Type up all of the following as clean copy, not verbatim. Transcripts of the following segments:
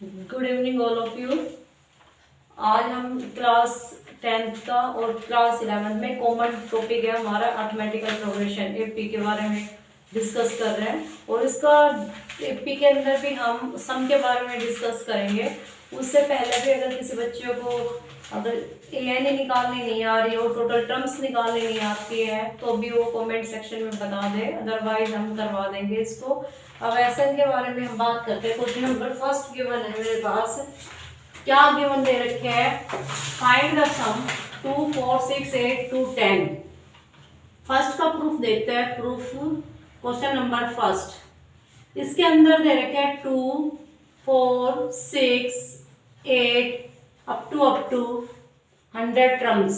Good evening all of you. आज हम class 10th का और क्लास 11th में कॉमन टॉपिक है हमारा अर्थमेटिकल प्रोग्रेशन एपी के बारे में डिस्कस कर रहे हैं। और इसका एपी के अंदर भी हम सम के बारे में डिस्कस करेंगे। उससे पहले भी अगर किसी बच्चे को अगर एन निकालनी नहीं आ रही और टोटल टर्म्स निकालनी नहीं आती है तो भी वो कमेंट सेक्शन में बता दे, अदरवाइज हम करवा देंगे इसको। अब एसएन के बारे में हम बात करते हैं। क्वेश्चन नंबर फर्स्ट गिवन है मेरे पास। क्या गिवन दे रखे हैं? Find the sum 2 4 6 8 2 10। फर्स्ट का प्रूफ देखते हैं। प्रूफ क्वेश्चन नंबर फर्स्ट, इसके अंदर दे रखे हैं 2 4 6 8 अप टू 100 टर्म्स।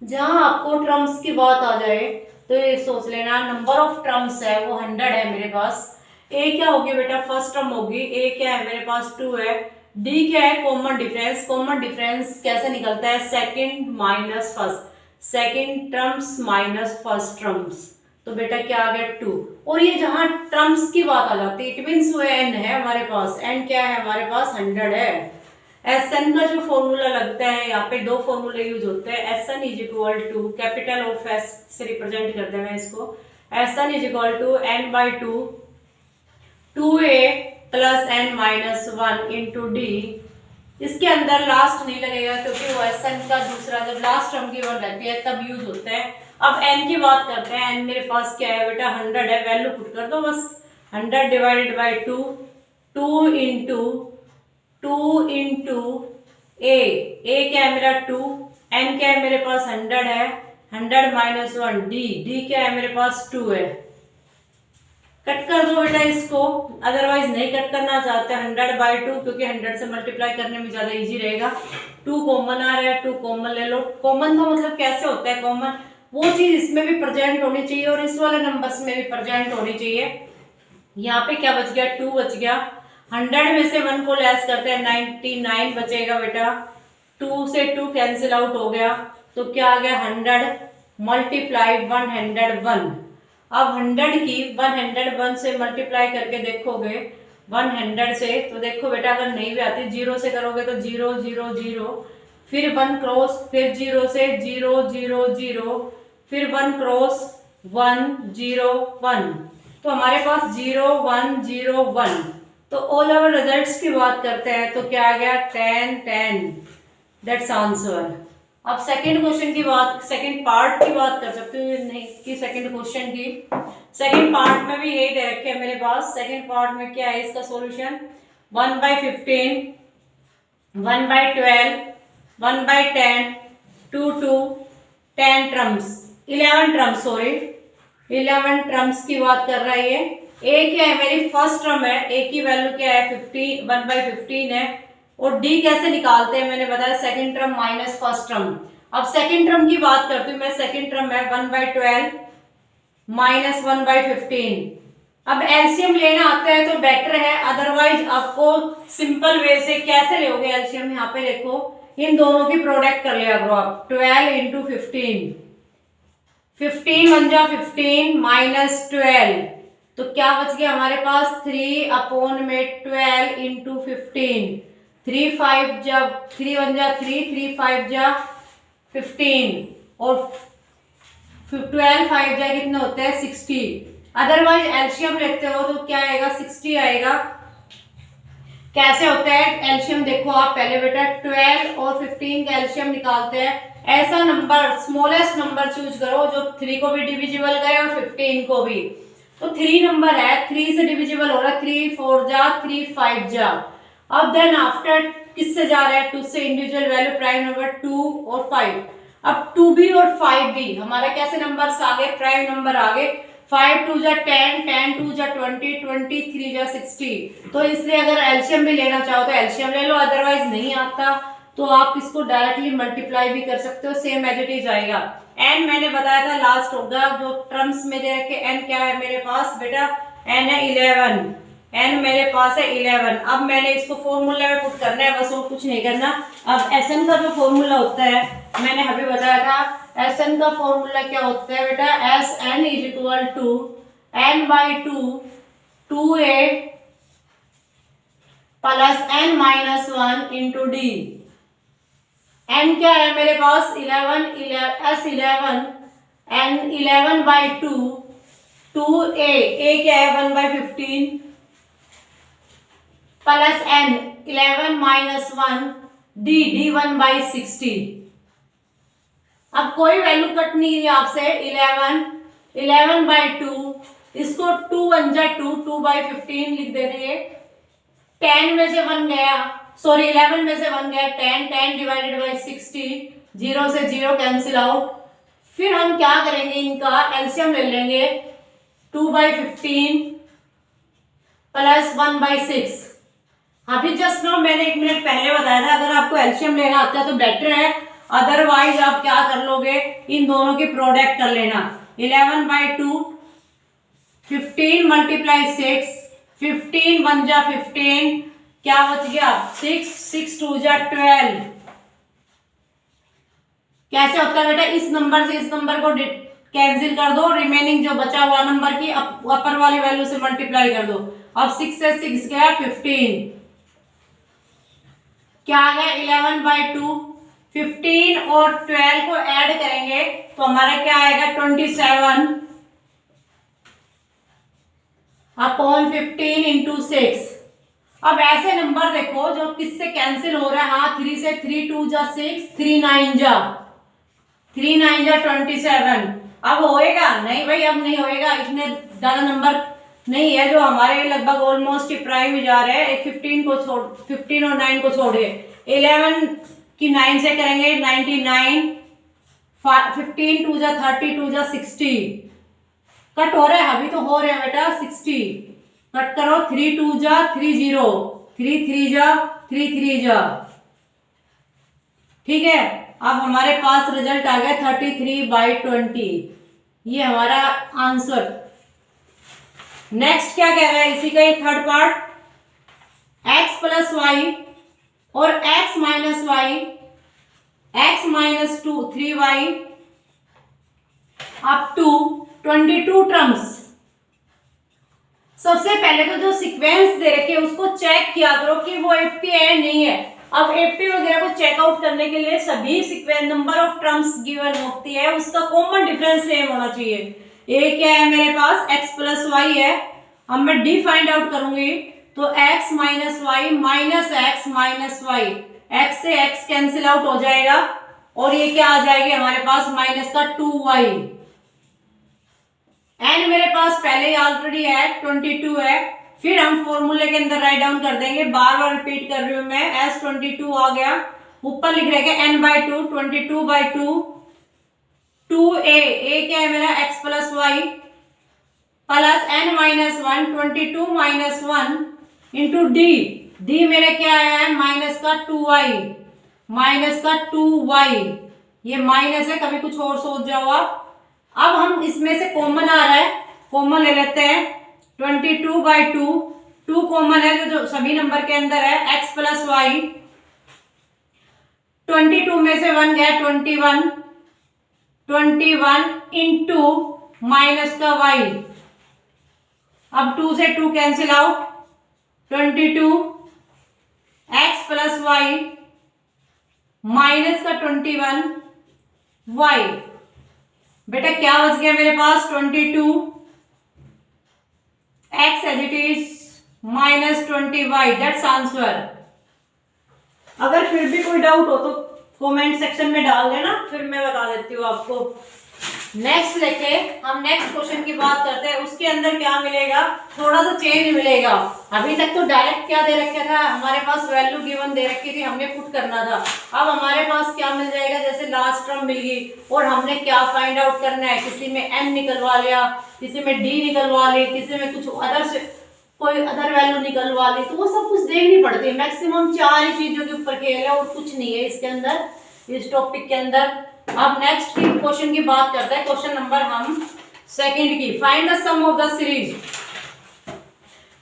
जहां आपको टर्म्स की बात आ जाए तो ये सोच लेना नंबर ऑफ टर्म्स है वो 100 है मेरे पास। ए क्या होगी बेटा? फर्स्ट टर्म होगी। ए क्या है मेरे पास? 2 है। डी क्या है? Common difference. कॉमन डिफरेंस कैसे निकलता है? Second minus first, second terms minus first terms. तो बेटा क्या आ गया? 2। और ये जहां टर्म्स की बात आ जाती है इट मीन्स वो एन है हमारे पास। एन क्या है हमारे पास? 100 है। एस एन का जो फॉर्मूला लगता है, यहाँ पे दो फॉर्मूले यूज होते हैं। S n is equal to capital of S से रिप्रेजेंट करते हैं इसको। S n is equal to n by 2 a plus n minus 1 into d. इसके अंदर लास्ट नहीं लगेगा क्योंकि वो एस एन का दूसरा जब लास्ट टर्म की वर्ड रहती है तब यूज होता है। अब एन की बात करते हैं। एन मेरे पास क्या है बेटा? 100 है। वैल्यू पुट कर दो बस। 100 डिवाइडेड बाई 2, 2 इंटू ए क्या है मेरा? 2। एन क्या है मेरे पास? 100 है। 100 माइनस 1 डी क्या है मेरे पास? 2 है। कट कर दो बेटा इसको, अदरवाइज नहीं कट करना चाहते 100 बाई 2 क्योंकि 100 से मल्टीप्लाई करने में ज्यादा इजी रहेगा। 2 कॉमन आ रहा है, 2 कॉमन ले लो। कॉमन का मतलब कैसे होता है? कॉमन वो चीज इसमें भी प्रेजेंट होनी चाहिए और इस वाले नंबर्स में भी प्रेजेंट होनी चाहिए। यहाँ पे क्या बच गया? 2 बच गया। 100 में से 1 को लेस करते हैं 99 बचेगा बेटा। 2 से 2 कैंसिल आउट हो गया तो क्या आ गया? 100 मल्टीप्लाई 101। अब 100 की 101 से मल्टीप्लाई करके देखोगे 100 से तो देखो बेटा अगर नहीं भी आती 0 से करोगे तो 0 0 0, फिर 1 क्रॉस, फिर 0 से 0 0 0, फिर 1 क्रॉस 1 0 1। तो हमारे पास 0 1 0 1। तो ऑल ओवर रिजल्ट्स की बात करते हैं तो क्या आ गया? 10 10। That's answer. अब सेकंड क्वेश्चन की बात, सेकंड पार्ट की बात कर सकते हो नहीं कि सेकंड क्वेश्चन की। सेकंड पार्ट में भी यही दे रखे हैं मेरे पास। सेकंड पार्ट में क्या है इसका solution? 1/15, 1/12, 1/10, 2 10 terms, 11 terms, sorry 11 terms की बात कर रहा है ये। ए क्या है मेरी? फर्स्ट टर्म है। ए की वैल्यू क्या है? 15, 1/15 है। और डी कैसे निकालते हैं मैंने बताया? Second term minus first term. अब सेकंड टर्म की बात करती हूँ मैं। सेकंड टर्म है 1/12 माइनस 1/15। अब एलसीएम लेना आता है तो बेटर है, अदरवाइज आपको सिंपल वे से कैसे लोगे एलसीएम? यहाँ पे देखो इन दोनों की प्रोडक्ट कर लिया करो आप। 12 इंटू 15, 15 1 जा 15 माइनस 12 तो क्या बच गया हमारे पास? 3/12 इंटू 15। 3 5 जा 3 1 जा 3, 3 5 जा 15 और 12 5 जा कितने होते हैं? 60। अदरवाइज एलसीएम लेते हो तो क्या आएगा? 60 आएगा। कैसे होता है एलसीएम? देखो आप पहले बेटा 12 और 15 का एलसीएम निकालते हैं। ऐसा नंबर स्मॉलेस्ट नंबर चूज करो जो 3 को भी डिविजिबल करे और 15 को भी। तो 3 नंबर है, 3 से डिविजिबल हो रहा है। 3 4 जा 3 5 जा। अब देन आफ्टर किससे जा रहा है? 2 से। इंडिविजुअल वैल्यू प्राइम नंबर 2 और 5। अब 2 भी और 5 भी हमारा कैसे नंबर्स आ गए? प्राइम नंबर आ गए। 5 2 जा 10, 10 2 जा 20, 20 3 जा 60। तो इसलिए अगर एलसीएम भी लेना चाहो तो एलसीएम ले लो, अदरवाइज नहीं आता तो आप इसको डायरेक्टली मल्टीप्लाई भी कर सकते हो, सेम एज इट इज आएगा। एन मैंने बताया था लास्ट होगा जो टर्म्स में दे रखे। एन क्या है मेरे पास बेटा? एन है 11। एन मेरे पास है 11। अब मैंने इसको फॉर्मूला में पुट करना है बस, और कुछ नहीं करना। अब एस एन का जो फॉर्मूला होता है मैंने अभी बताया था। एस एन का फॉर्मूला क्या होता है बेटा? S n is equal to n by 2 2a plus n minus 1 into d. n क्या है मेरे पास 11 S11 n 11/2 2a क्या है 1/15 प्लस n 11 माइनस 1 d 1/60। अब कोई वैल्यू कट नहीं रही आपसे 11/2 इसको 2 1 जा 2 2/15 लिख दे रही है। 10 में से 1 गया, सॉरी 11 में से 1 गया 10 10 डिवाइडेड बाई 60 0 से 0 कैंसिल आउट। फिर हम क्या करेंगे इनका एलसीएम ले लेंगे 2/15 प्लस 1/6। अभी जस्ट नो मैंने 1 मिनट पहले बताया था अगर आपको एलसीएम लेना आता है तो बेटर है, अदरवाइज आप क्या कर लोगे इन दोनों की प्रोडक्ट कर लेना। 11/2 15 मल्टीप्लाई 6 15 1 जा 15 क्या बच गया 6 6 2 जा 12। कैसे होता है बेटा इस नंबर से इस नंबर को कैंसिल कर दो, रिमेनिंग जो बचा हुआ नंबर की अपर वाली वैल्यू से मल्टीप्लाई कर दो। अब 6 से 6 गया 15 क्या आ गया 11/2 15 और 12 को ऐड करेंगे तो हमारा क्या आएगा 27 अपॉन 15 इंटू 6। अब ऐसे नंबर देखो जो किससे कैंसिल हो रहा है, हाँ 3 से 3 2 जा 6 3 9 जा 27। अब होएगा नहीं भाई, अब नहीं होएगा, इतने ज्यादा नंबर नहीं है जो हमारे लगभग ऑलमोस्ट प्राइम में जा रहे हैं। एक 15 और 9 को छोड़ गए 11 की 9 से करेंगे 99 15 2 जा 30 2 जा 60 कट हो रहा है, अभी तो हो रहे हैं बेटा 60 कट करो 3 2 जा 30 3 3 जा 3 3 जा। ठीक है, अब हमारे पास रिजल्ट आ गया 33/20, ये हमारा आंसर। नेक्स्ट क्या कह रहा है इसी का ही third part, x plus y और x minus y x minus 3y up to 22 terms. सबसे पहले तो जो सीक्वेंस दे रखे हैं उसको चेक किया करो कि वो एफपी है नहीं है। अब एफपी वगैरह को चेकआउट करने के लिए सभी sequence number of terms given होती है, उसका कॉमन डिफरेंस सेम होना चाहिए। ए क्या है मेरे पास x प्लस वाई है, अब मैं डी फाइंड आउट करूंगी तो x minus y minus x minus y, x से x कैंसिल आउट हो जाएगा और ये क्या आ जाएगी हमारे पास माइनस का 2y। एन मेरे पास पहले ही ऑलरेडी है 22 है, फिर हम फॉर्मूले के अंदर राइट डाउन कर देंगे, बार बार रिपीट कर रही हूं मैं। एस 22 आ गया, ऊपर लिख रहेगा n/2 22/2 2a क्या है मेरा x plus y plus n minus 1 22 minus 1 into d मेरा क्या आया है माइनस का 2y माइनस का 2y, ये माइनस है कभी कुछ और सोच जाओ आप। अब हम इसमें से कॉमन आ रहा है, कॉमन ले लेते हैं 22/2 2 कॉमन है जो सभी नंबर के अंदर है, x प्लस वाई 22 में से 1 गया 21 इंटू माइनस का y। अब 2 से 2 cancel out 22 x plus y minus का 21 y। बेटा क्या बच गया मेरे पास 22 x as it is minus 20y, that's answer. अगर फिर भी कोई डाउट हो तो कमेंट सेक्शन में डाल देना, फिर मैं बता देती हूँ आपको। नेक्स्ट लेके हम नेक्स्ट क्वेश्चन की बात करते हैं, उसके अंदर क्या मिलेगा, थोड़ा सा चेंज मिलेगा। अभी तक तो डायरेक्ट क्या दे रखा था हमारे पास, वैल्यू गिवन दे रखी थी, हमने पुट करना था। अब हमारे पास क्या मिल जाएगा, जैसे लास्ट टर्म मिल गई और हमने क्या फाइंड आउट करना है, किसी में n निकलवा लिया, किसी में d निकलवा ली, किसी में कुछ अदर से कोई अदर वैल्यू निकलवा ली, तो वो सब कुछ देखनी पड़ती है। मैक्सिमम 4 ही चीजों के ऊपर खेल है और कुछ नहीं है इसके अंदर, इस टॉपिक के अंदर। अब नेक्स्ट क्वेश्चन की बात करते हैं, क्वेश्चन नंबर हम सेकंड की, find the sum of the series.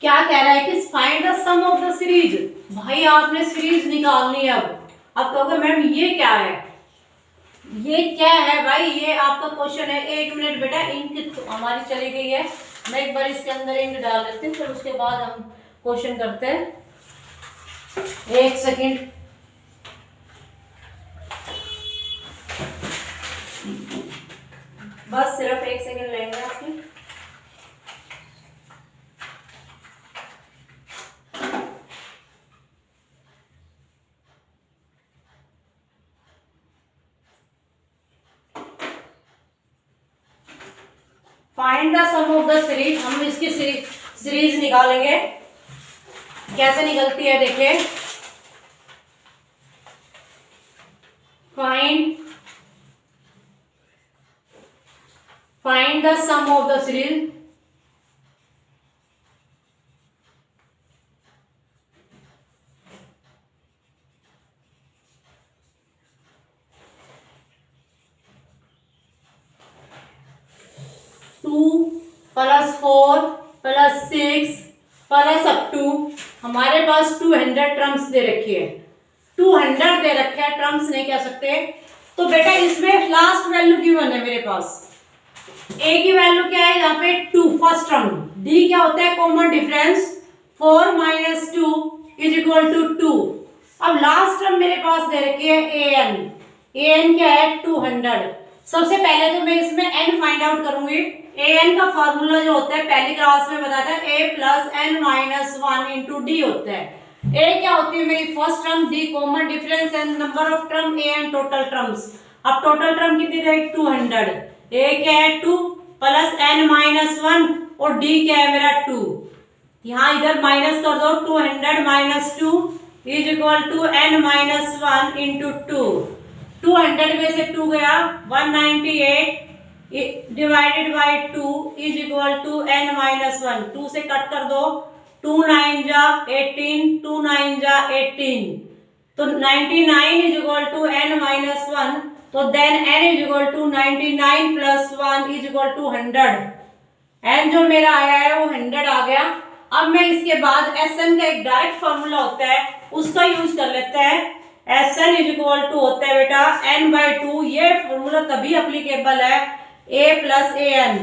क्या कह रहा है कि find the sum of the series. भाई आपने सीरीज निकालनी है। अब कहोगे मैम ये क्या है, ये क्या है भाई, ये आपका क्वेश्चन है। 1 मिनट बेटा, इंक तो हमारी चली गई है, मैं एक बार इसके अंदर इंक डाल देती हूँ, फिर उसके बाद हम क्वेश्चन करते हैं। एक सेकेंड, बस सिर्फ एक सेकेंड लेंगे आपकी। Find the sum of the series, हम इसकी सीरीज निकालेंगे। कैसे निकलती है देखिए, find the sum of the series. Two plus 4 plus 6 plus up to, हमारे पास 200 टर्म्स दे रखी है, 200 दे रखे है, टर्म्स नहीं कह सकते। तो बेटा इसमें लास्ट वैल्यू गिवन है मेरे पास, ए की वैल्यू क्या है यहाँ पे 2 फर्स्ट टर्म, डी क्या होता है common difference 4 minus 2 is equal to 2। अब लास्ट टर्म मेरे पास दे रखी है ए एन क्या है 200। सबसे पहले तो मैं इसमें एन फाइंड आउट करूंगी। ए एन का फॉर्मूला जो होता है पहली क्लास में बताया था, a plus n minus 1 into d होता है। ए क्या होती है मेरी first term, d common difference and number of term, a n total terms. अब टोटल टर्म कितनी रहेगी 200, ए क्या है 2 प्लस एन माइनस 1 और डी क्या है मेरा 2। यहाँ इधर माइनस कर दो, 200 minus 2 is equal to n minus 1 into 2। 200 में से 2 गया 198 divided by 2 is equal to n minus 1। 2 से कट कर दो, 2 9 जा 18, 2 9 जा 18, तो 99 is equal to n minus 1। तो then n is equal to 99 plus 1 is equal to 100। n जो मेरा आया है वो 100 आ गया। अब मैं इसके बाद Sn का एक डायरेक्ट फॉर्मूला होता है उसका यूज कर लेते हैं। Sn इज इक्वल टू होता है बेटा n/2। ये फॉर्मूला तभी अप्लीकेबल है a प्लस ए एन,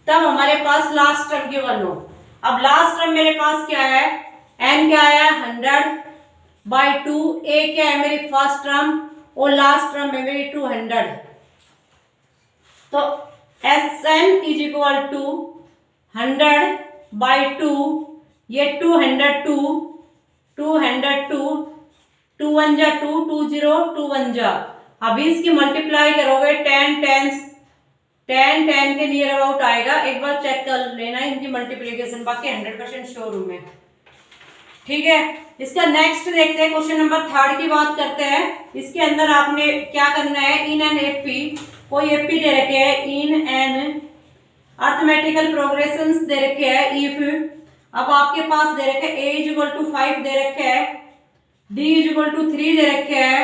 तब हमारे पास लास्ट टर्म गिवन हो। अब लास्ट टर्म मेरे पास क्या है, n क्या है 100/2, a क्या है मेरी फर्स्ट टर्म और लास्ट टर्म में मेरी 200। तो Sn इज इक्वल टू 100/2, ये 202, 202, 2 1 जा 2, 2 0, 2 1 जा। अभी इसकी मल्टीप्लाई करोगे 10 के नियर अबाउट आएगा। एक बार चेक कर लेना इनकी मल्टीप्लीकेशन, बाकी 100% श्योर हूं मैं। ठीक है, इसका नेक्स्ट देखते हैं, क्वेश्चन नंबर 3 की बात करते हैं। इसके अंदर आपने क्या करना है, इन एन एपी, कोई एपी दे रखे हैं, इन एन अर्थमेटिकल प्रोग्रेशंस दे रखे हैं इफ। अब आपके पास दे रखे a इज इक्वल टू 5 दे रखे है, d इज इक्वल टू 3 दे रखे है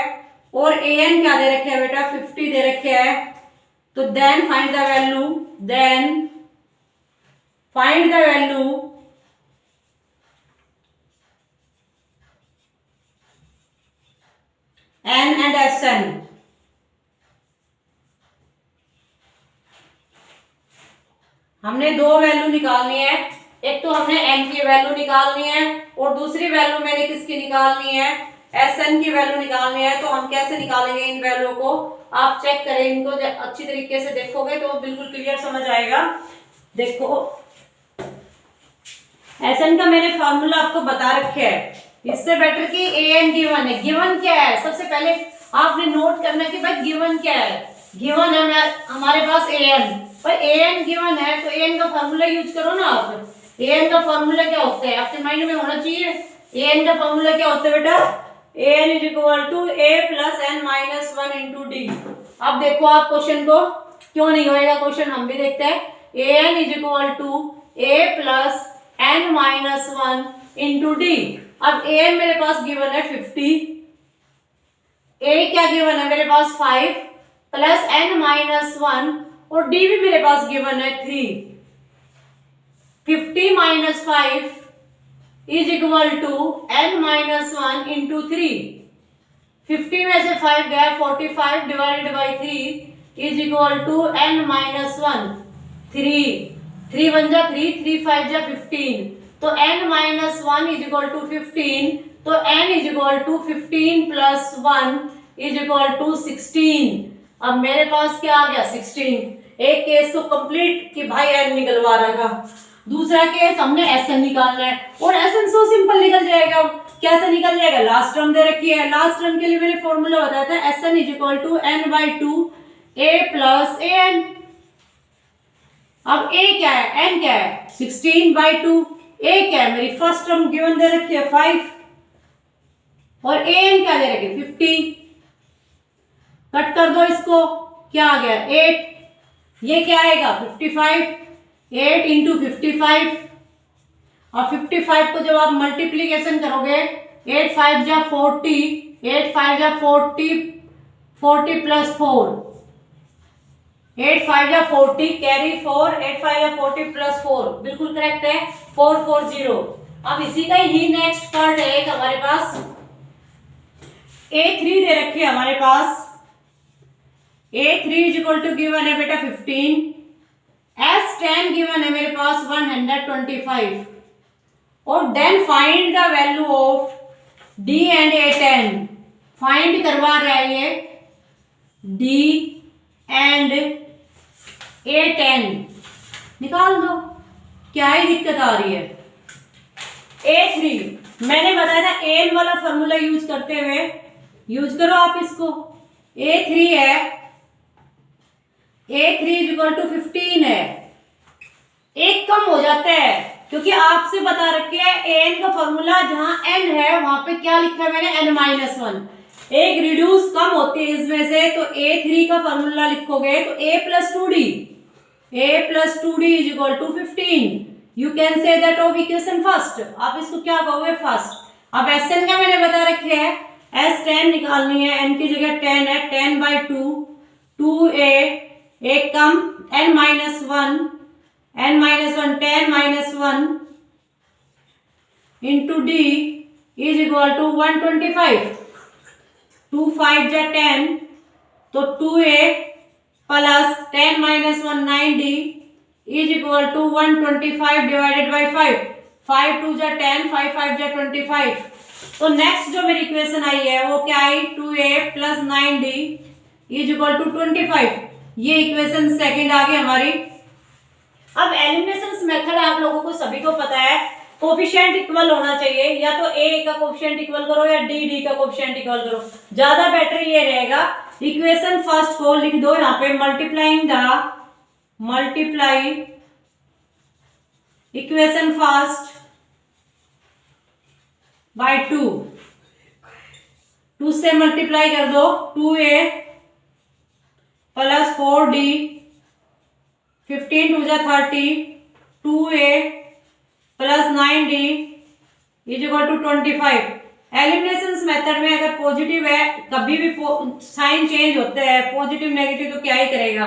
और an क्या दे रखे है बेटा 50 दे रखे है। तो then find the value, n and Sn। हमने दो वैल्यू निकालनी है, एक तो हमने n की वैल्यू निकालनी है और दूसरी वैल्यू मैंने किसकी निकालनी है, Sn की वैल्यू निकालनी है। तो हम कैसे निकालेंगे इन वैल्यू को, आप चेक करें, इनको अच्छी तरीके से देखोगे तो बिल्कुल क्लियर समझ आएगा। देखो Sn का मैंने फॉर्मूला आपको बता रखे है, इससे बेटर कि an गिवन है। गिवन क्या है, सबसे पहले आपने नोट करना कि भाई गिवन क्या है। गिवन है हमारे पास an, पर an गिवन है तो an का फॉर्मूला यूज करो ना आप। an का फॉर्मूला क्या होता है आपके माइंड में होना चाहिए। an का फॉर्मूला क्या होता है बेटा, an is equal to a plus n minus 1 into d. अब देखो आप क्वेश्चन को, क्यों नहीं होएगा क्वेश्चन, हम भी देखते हैं। an is equal to a plus n minus 1 into d. अब an मेरे पास गिवन है 50, a क्या गिवन है मेरे पास 5 प्लस एन माइनस 1 और d भी मेरे पास गिवन है 3। 50 minus 5 is equal to n minus 1 into 3। 50 में से 5 गया, 45 divided by 3 is equal to n minus 1। 3 1 जा 3, 3 5 जा 15, तो n minus 1 is equal to 15 तो n is equal to 15 plus 1 is equal to 16। अब मेरे पास क्या आ गया 16। एक केस तो कंप्लीट कि भाई n निकलवा रहा था, दूसरा केस हमने Sn निकालना है और Sn सो सिंपल निकल जाएगा। कैसे निकल जाएगा, लास्ट टर्म दे रखी है, लास्ट टर्म के लिए मैंने फॉर्मूला बताया था Sn is equal to n/2 a plus an। अब a क्या है, n क्या है 16/2, a क्या है मेरी फर्स्ट टर्म गिवन दे रखी है 5 और an क्या दे रखी है 50। कट कर दो इसको, क्या आ गया 8, ये क्या आएगा 55, 8 इंटू 55 और 55 को जब आप मल्टीप्लीकेशन करोगे 8 5 जा 40, 8 5 जा 40, 40 प्लस 4, 8 5 जा 40 कैरी 4, 8 5 जा 40 प्लस 4, बिल्कुल करेक्ट है 440। अब इसी का ही नेक्स्ट पार्ट है एक हमारे पास A3 दे रखी है हमारे पास। A3 is equal to given है बेटा 15, S10 गिवन है मेरे पास 125 और then find the value of D and A10। Find करवा रहा है ये D एंड A10, निकाल दो, क्या ही दिक्कत आ रही है। A3 मैंने बताया था एन वाला फॉर्मूला यूज करते हुए, यूज करो आप इसको। A3 है, A3 इज इक्वल टू 15 है, एक कम हो जाता है क्योंकि आपसे बता रखे है an का फॉर्मूला जहां n है वहां पे क्या लिखा है मैंने n-1, एक रिड्यूस कम होती है इसमें से, तो A3 का फॉर्मूला लिखोगे तो a plus 2d is equal to 15। You can say that of equation first, आप इसको क्या कहोगे फर्स्ट। अब Sn का मैंने बता रखे है, S10 निकालनी है, n की जगह 10 है, 10/2 2a, एक कम n-1 10-1 into d is equal to 125, 2 5 जा 10 तो 2a plus 10-1 9d is equal to 125 divided by 5, 5 2 जा 10, 5 5 जा 25। तो नेक्स्ट जो मेरी इक्वेशन आई है वो क्या आई 2a plus 9d is equal to 25। ये इक्वेशन सेकंड आ गई हमारी। अब एलिमिनेशन मेथड आप लोगों को सभी को पता है, कोफिशिएंट इक्वल होना चाहिए, या तो a का कोफिशिएंट इक्वल करो या d का कोफिशिएंट इक्वल करो, ज्यादा बेटर ये रहेगा। इक्वेशन फर्स्ट को लिख दो यहाँ पे, मल्टीप्लाई इक्वेशन फर्स्ट बाय 2 से मल्टीप्लाई कर दो, 2a प्लस 4d 15 2 जा 30, 2a plus 9d is equal to 25। Elimination method में अगर पॉजिटिव है, कभी भी साइन चेंज होते हैं पॉजिटिव नेगेटिव तो क्या ही करेगा,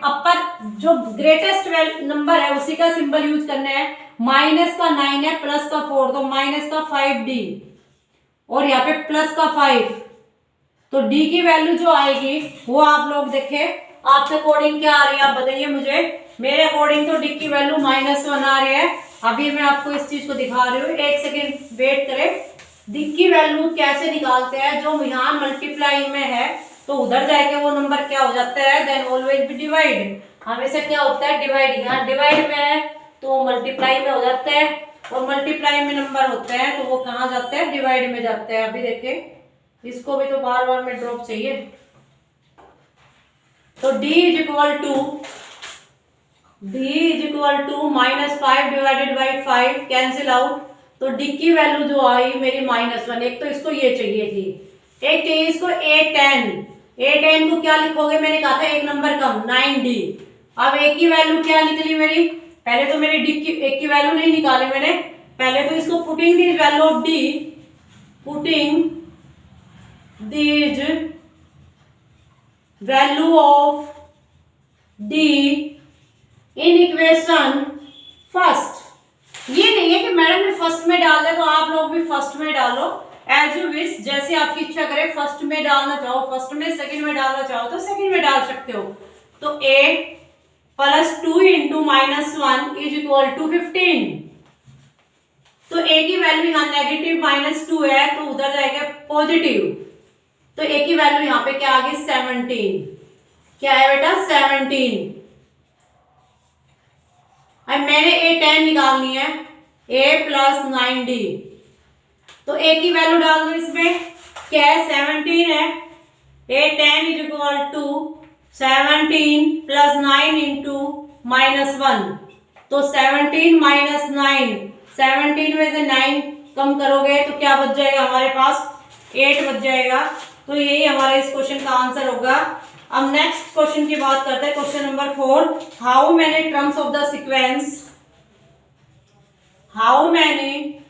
अपर जो ग्रेटेस्ट नंबर है उसी का सिंबल यूज करना है। माइनस का 9 है, प्लस का 4 तो माइनस का 5d और यहाँ पे प्लस का 5, तो d की वैल्यू जो आएगी वो आप लोग देखें आपके अकॉर्डिंग क्या आ रही है, आप बताइए मुझे। मेरे अकॉर्डिंग तो d की वैल्यू -1 आ रही है। अभी मैं आपको इस चीज को दिखा रही हूँ, एक सेकेंड वेट करें। d की वैल्यू कैसे निकालते हैं, जो यहाँ मल्टीप्लाई में है तो उधर जाके वो नंबर क्या हो जाता है, देन ऑलवेज बी डिवाइड, हमेशा क्या होता है डिवाइड, यहाँ डिवाइड में है तो मल्टीप्लाई में हो जाता है, और मल्टीप्लाई में नंबर होते हैं तो वो कहाँ जाते हैं डिवाइड में जाते हैं। अभी देखें इसको भी तो बार बार में ड्रॉप चाहिए, तो d is equal to -5 divided by 5 cancel out, तो d की वैल्यू जो आई मेरी -1। एक तो इसको ये चाहिए थी, एक चाहिए इसको A10 को क्या लिखोगे, मैंने कहा था एक नंबर कम 9d। अब a की वैल्यू क्या निकली मेरी, पहले तो मेरी d की a की वैल्यू नहीं निकाली मैंने, पहले तो इसको putting the value of d, putting these value of d in equation first. ये नहीं है कि मैडम ने फर्स्ट में डाल दिया तो आप लोग भी फर्स्ट में डालो, एज यू विश, जैसे आपकी इच्छा करे। फर्स्ट में डालना चाहो फर्स्ट में, सेकंड में डालना चाहो तो सेकंड में डाल सकते हो। तो a plus 2 into -1 is equal to 15। तो ए की वैल्यू यहाँ नेगेटिव -2 है तो उधर जाएगा पॉजिटिव, तो ए की वैल्यू यहाँ पे क्या आ गई 17। क्या है बेटा 17। अब मैंने ए 10 निकालनी है, a + 9d, तो a की वैल्यू डाल दो इसमें, क्या है 17 है, a 10 = 17 + 9 × -1, तो 17 - 9, 17 में से 9 कम करोगे तो क्या बच जाएगा हमारे पास 8 बच जाएगा। तो यही हमारा इस क्वेश्चन का आंसर होगा। अब नेक्स्ट क्वेश्चन की बात करते हैं, question number 4, how many terms of the sequence, how many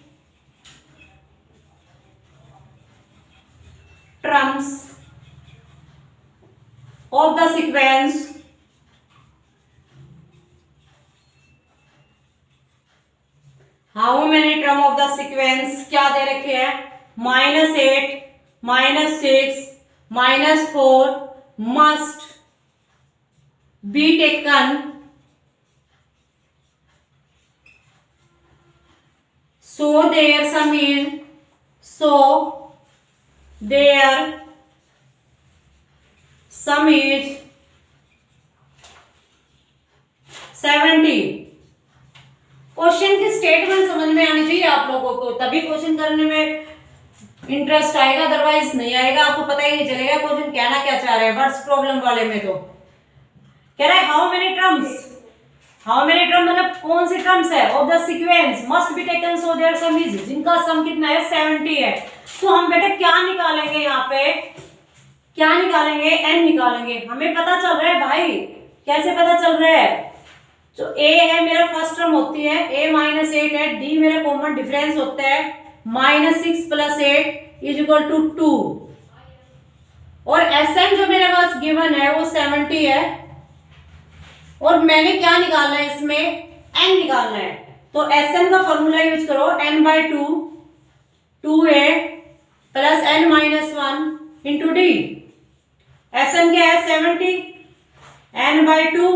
terms of the sequence how many term of the sequence क्या दे रखे हैं -8 -6 -4 must be taken so their sum is their sum is 70। Question की statement समझ में आनी चाहिए आप लोगों को, तभी क्वेश्चन करने में इंटरेस्ट आएगा, अदरवाइज नहीं आएगा, आपको पता ही नहीं चलेगा क्वेश्चन कहना क्या चाह रहा है। वर्ड्स प्रॉब्लम वाले में तो कह रहा है how many terms, how many term मतलब कौन सी टर्म्स है of the sequence must be taken so their sum is, जिनका सम कितना है 70 है। तो हम बेटा क्या निकालेंगे, यहाँ पे क्या निकालेंगे, n निकालेंगे। हमें पता चल रहा है भाई, कैसे पता चल रहा है, तो a है मेरा फर्स्ट टर्म होती है, a -8 है, d मेरा कॉमन डिफरेंस होता है -6 + 8 = 2, और Sn जो मेरे पास गिवन है वो 70 है, और मैंने क्या निकालना है इसमें n निकालना है। तो Sn का फॉर्मूला यूज करो, n/2 2a + n - 1 × d। Sn क्या है 70, n/2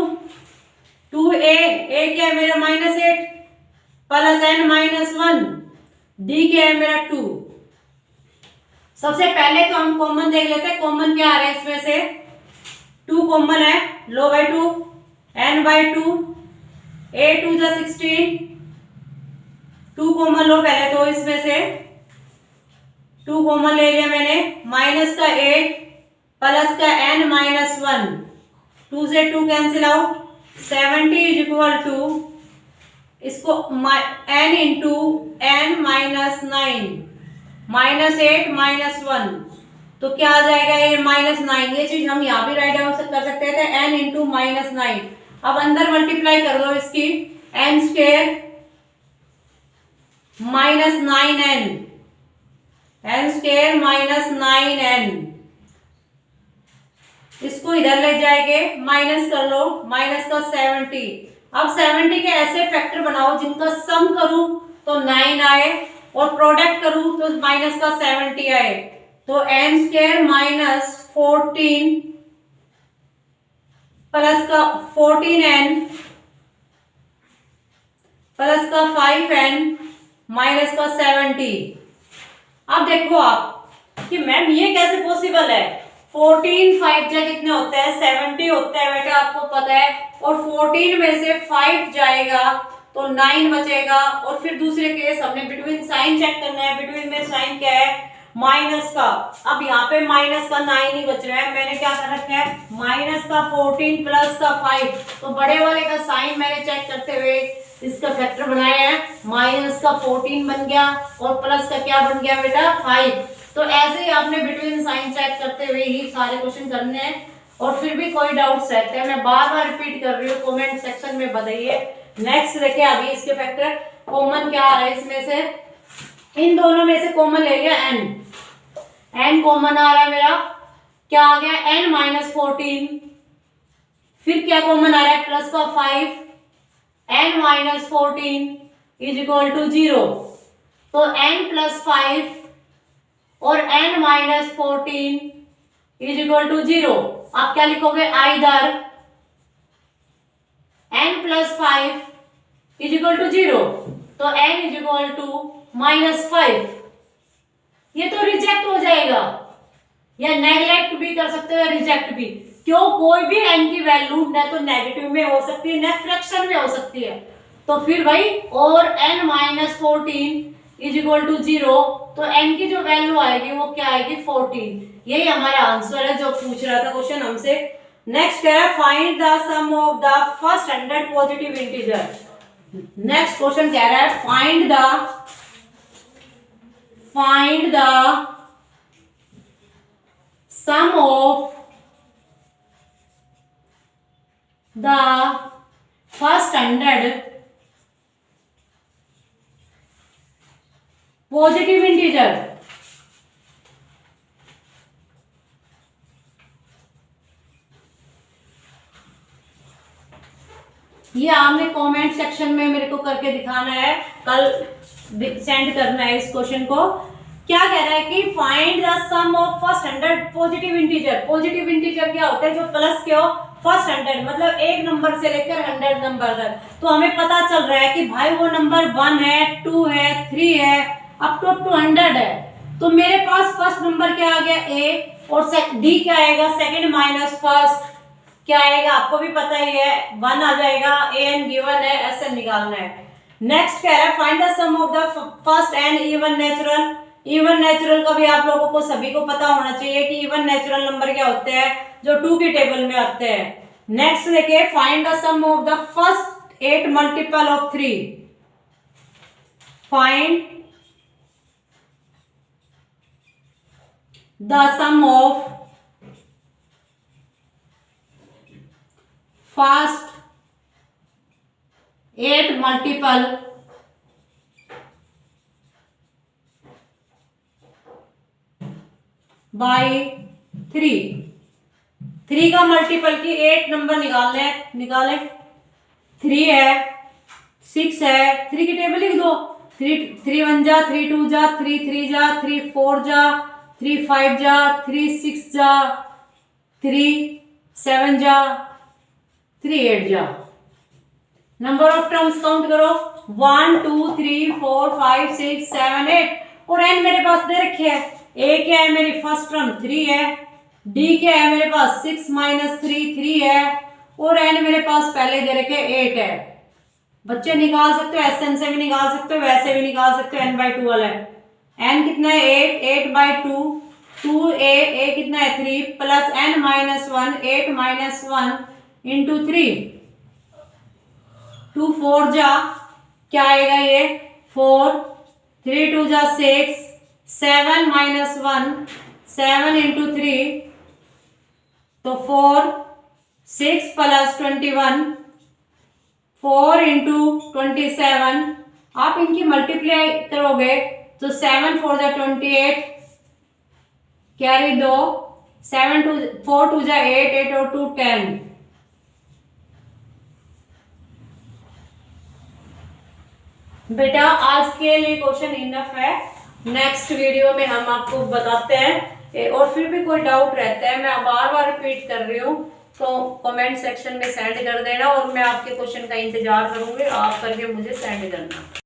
2a, a क्या है मेरा -8 + n - 1, d क्या है मेरा 2। सबसे पहले तो हम कॉमन देख लेते हैं, कॉमन क्या आ रहा है इसमें से, 2 कॉमन है, लो बाय 2, n/2 a 2 = 16, 2 कॉमन लो पहले तो इसमें से, 2 कॉमन ले लिया मैंने, -8 + n - 1, 2 से 2 कैंसिल आउट, 70 = इसको n × n - 9 -8 -1, तो क्या आ जाएगा ये -9, ये चीज हम यहाँ भी राइट डाउन कर सकते थे, n × -9। अब अंदर मल्टीप्लाई कर दो इसकी, n² -9n, n² -9n, इसको इधर ले जाएंगे, माइनस कर लो, माइनस का 70। अब 70 के ऐसे फैक्टर बनाओ जिनका सम करूं तो 9 आए और प्रोडक्ट करूं तो माइनस का 70 आए, तो n² -14 प्लस का 14n प्लस का 5n माइनस का 70। अब देखो आप कि मैम ये कैसे पॉसिबल है, 14 5 जा कितने होते हैं 70 होता है बेटा, आपको पता है, और 14 में से 5 जाएगा तो 9 बचेगा, और फिर दूसरे केस हमने बिटवीन साइन चेक करना है, बिटवीन में साइन क्या है माइनस का। अब यहाँ पे माइनस का 9 ही बच रहा है, मैंने क्या कर रखा है माइनस का 14 प्लस का 5, तो बड़े वाले का साइन मैंने चेक करते हुए इसका फैक्टर बनाया है, माइनस का 14 बन गया और प्लस का क्या बन गया बेटा 5। तो ऐसे ही आपने बिटवीन साइन चेक करते हुए ही सारे क्वेश्चन करने हैं, और फिर भी कोई डाउट्स रहते हैं मैं बार बार रिपीट कर रही हूँ, कमेंट सेक्शन में बताइए। नेक्स्ट देखिए अभी इसके फैक्टर कॉमन क्या आ रहा है इसमें से, इन दोनों में से कॉमन ले लिया n कॉमन आ रहा है मेरा, क्या आ गया n - 14, फिर क्या कॉमन आ रहा है प्लस का 5, n - 14 = 0, तो n + 5 और n - 14 = 0। आप क्या लिखोगे आइदर n + 5 = 0, तो n इज इक्वल टू -5। ये तो रिजेक्ट हो जाएगा, या नेग्लेक्ट भी कर सकते हो या रिजेक्ट भी। क्यों? कोई भी n की वैल्यू न तो नेगेटिव में हो सकती है न फ्रैक्शन में हो सकती है। तो फिर भाई और n minus 14 is equal to 0, तो n की जो वैल्यू आएगी वो क्या आएगी? 14। यही हमारा आंसर है जो पूछ रहा था क्वेश्चन हमसे। नेक्स्ट कह रहा है find the sum of the first 100 positive integer. Next question कह रहा है find the sum of the first 100 positive integer। ये आपने कमेंट सेक्शन में मेरे को करके दिखाना है, कल सेंड करना है इस क्वेश्चन को। क्या कह रहा है कि find the sum of first 100 positive integer. Positive integer क्या होता है? जो प्लस के हो फर्स्ट 100, मतलब एक नंबर से लेकर 100 नंबर तक। तो हमें पता चल रहा है कि भाई वो नंबर 1 है, 2 है, 3 है, अप टू 100 है। तो मेरे पास फर्स्ट नंबर क्या आ गया? ए, और डी क्या आएगा? सेकंड माइनस फर्स्ट क्या आएगा? आपको भी पता ही है 1 आ जाएगा। ए एन गिवन है, एस एन निकालना है। नेक्स्ट कह रहा है find the sum of the first n even natural. Even natural का भी आप लोगों को सभी को पता होना चाहिए कि इवन नेचुरल नंबर क्या होते हैं, जो 2 की टेबल में आते हैं। नेक्स्ट देखिए find the sum of the first 8 multiple of 3। Find the sum of first 8 multiple by 3। 3 का मल्टीपल की 8 नंबर निकालें। 3 है, 6 है, 3 की टेबल लिख दो। 3 1 जा, 3 2 जा, 3 3 जा, 3 4 जा, 3 5 जा, 3 6 जा, 3 7 जा, 3 8 जा। नंबर ऑफ टर्म्स काउंट करो 1 2 3 4 5 6 7 8, और n मेरे पास दे रखे है। ए क्या है? मेरी फर्स्ट टर्म 3 है। डी क्या है? मेरे पास 6 माइनस 3 है, और एन मेरे पास पहले दे रखे 8 है। बच्चे निकाल सकते हो, एसएन से भी निकाल सकते हो, वैसे भी निकाल सकते हो। n/2 वाला है। n कितना है? 8/2। 2a कितना है? 3 plus n minus 1 8 minus 1 into 3। 2 4 जा, क्या आएगा ये? 4। 3 2 जा 6, 7 माइनस 1 7 इंटू 3, तो 4 6 प्लस 21 4 इंटू 27। आप इनकी मल्टीप्लाई करोगे तो 7 4 जा 28, कैरी 2, 7 2 4 2 जा 8 8 और 2 10। बेटा आज के लिए क्वेश्चन इनफ है। नेक्स्ट वीडियो में हम आपको बताते हैं, और फिर भी कोई डाउट रहता है, मैं बार बार रिपीट कर रही हूँ, तो कमेंट सेक्शन में सेंड कर देना, और मैं आपके क्वेश्चन का इंतजार करूंगी, आप करके मुझे सेंड करना।